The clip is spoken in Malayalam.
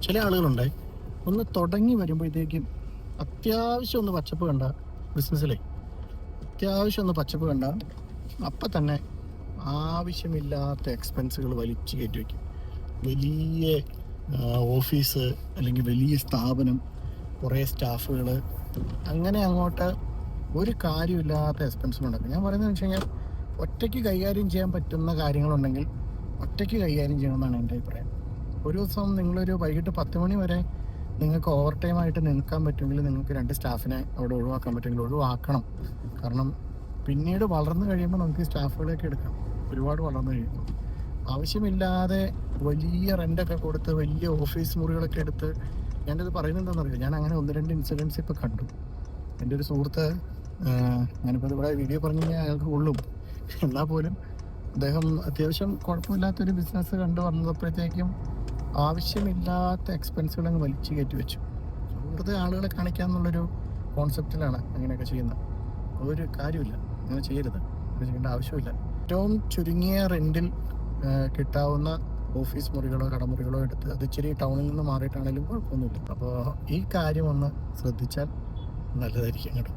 ചില ആളുകളുണ്ടായി ഒന്ന് തുടങ്ങി വരുമ്പോഴത്തേക്കും അത്യാവശ്യം ഒന്ന് പച്ചപ്പ് കണ്ട ബിസിനസ്സിലെ അത്യാവശ്യം ഒന്ന് പച്ചപ്പ് കണ്ട അപ്പം തന്നെ ആവശ്യമില്ലാത്ത എക്സ്പെൻസുകൾ വലിച്ചു കയറ്റി വയ്ക്കും. വലിയ ഓഫീസ് അല്ലെങ്കിൽ വലിയ സ്ഥാപനം, കുറേ സ്റ്റാഫുകൾ, അങ്ങനെ അങ്ങോട്ട് ഒരു കാര്യമില്ലാത്ത എക്സ്പെൻസുകളുണ്ടാക്കും. ഞാൻ പറയുന്നത് വെച്ച് കഴിഞ്ഞാൽ ഒറ്റയ്ക്ക് കൈകാര്യം ചെയ്യാൻ പറ്റുന്ന കാര്യങ്ങളുണ്ടെങ്കിൽ ഒറ്റയ്ക്ക് കൈകാര്യം ചെയ്യണമെന്നാണ് എൻ്റെ അഭിപ്രായം. ഒരു ദിവസം നിങ്ങളൊരു വൈകിട്ട് 10 മണി വരെ നിങ്ങൾക്ക് ഓവർ ടൈം ആയിട്ട് നിൽക്കാൻ പറ്റുമെങ്കിൽ നിങ്ങൾക്ക് 2 സ്റ്റാഫിനെ അവിടെ ഒഴിവാക്കാൻ പറ്റുമെങ്കിൽ ഒഴിവാക്കണം. കാരണം പിന്നീട് വളർന്നു കഴിയുമ്പോൾ നമുക്ക് ഈ സ്റ്റാഫുകളെയൊക്കെ എടുക്കാം. ഒരുപാട് വളർന്നു കഴിയുമ്പോൾ ആവശ്യമില്ലാതെ വലിയ റെൻ്റൊക്കെ കൊടുത്ത് വലിയ ഓഫീസ് മുറികളൊക്കെ എടുത്ത്, ഞാനിത് പറയുന്നത് എന്താണെന്നറിയില്ല, ഞാൻ അങ്ങനെ 1-2 ഇൻസിഡൻസ് ഇപ്പോൾ കണ്ടു. എൻ്റെ ഒരു സുഹൃത്ത്, ഞാനിപ്പോൾ ഇവിടെ വീഡിയോ പറഞ്ഞു കഴിഞ്ഞാൽ അയാൾക്ക് കൊള്ളും, എന്നാൽ പോലും അദ്ദേഹം അത്യാവശ്യം കുഴപ്പമില്ലാത്തൊരു ബിസിനസ് കണ്ടു വന്നപ്പോഴത്തേക്കും ആവശ്യമില്ലാത്ത എക്സ്പെൻസുകൾ അങ്ങ് വലിച്ചു കയറ്റി വെച്ചു. വെറുതെ ആളുകളെ കാണിക്കാമെന്നുള്ളൊരു കോൺസെപ്റ്റിലാണ് അങ്ങനെയൊക്കെ ചെയ്യുന്നത്. ഒരു കാര്യമില്ല, അങ്ങനെ ചെയ്യരുത്, അങ്ങനെ ചെയ്യേണ്ട ആവശ്യമില്ല. ഏറ്റവും ചുരുങ്ങിയ റെൻറ്റിൽ കിട്ടാവുന്ന ഓഫീസ് മുറികളോ കടമുറികളോ എടുത്ത്, അത് ഇച്ചിരി ടൗണിൽ നിന്ന് മാറിയിട്ടാണെങ്കിലും കുഴപ്പമൊന്നുമില്ല. അപ്പോൾ ഈ കാര്യം ഒന്ന് ശ്രദ്ധിച്ചാൽ നല്ലതായിരിക്കും കേട്ടോ.